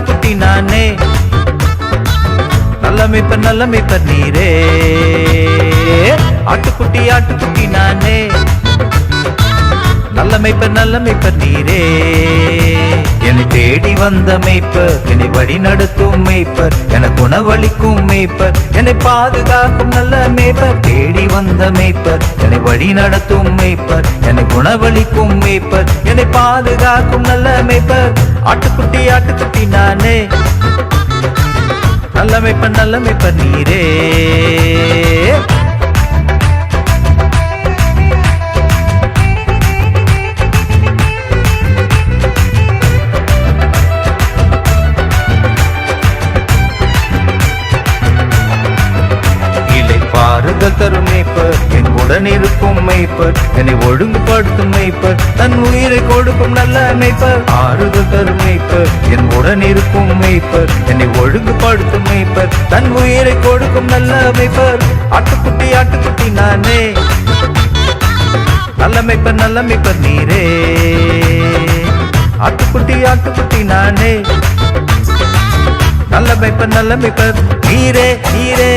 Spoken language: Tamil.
ஆட்டுக்குட்டி நானே, நல்ல மேய்ப்பர் நீரே. ஆட்டுக்குட்டி ஆட்டுக்குட்டி நானே, நல்ல மேய்ப்பர் நீரே. என்னை தேடி வந்த மேய்ப்பர், என்னை வழி நடத்தும் மேய்ப்பர், எனக்கு உணவளிக்கும் மேய்ப்பர், என்னை பாதுகாக்கும் நல்ல மேய்ப்பர். தேடி வந்த மேய்ப்பர், என்னை வழி நடத்தும் மேய்ப்பர், என்னை உணவளிக்கும் மேய்ப்பர், என்னை பாதுகாக்கும் நல்ல மேய்ப்பர். ஆட்டுக்குட்டி ஆட்டுக்குட்டி நானே, நல்ல மேய்ப்பர் நீரே. பாறுதல் தரும் மேய்ப்பர், என் உடன் இருக்கும் மேய்ப்பர், என்னை ஒழுங்குபடுத்தும் மேய்ப்பர், தன் உயிரை கொடுக்கும் நல்ல மேய்ப்பர். ஆறுதல் தரும் மேய்ப்பர், என் உடன் இருக்கும் மேய்ப்பர், என்னை ஒழுங்குபடுத்தும் மேய்ப்பர், தன் உயிரை கொடுக்கும் நல்ல மேய்ப்பர். ஆட்டுக்குட்டி ஆட்டுக்குட்டி நானே, நல்ல மேய்ப்பர் நீரே. ஆட்டுக்குட்டி ஆட்டுக்குட்டி நானே, நல்ல மேய்ப்பர் நீரே நீரே.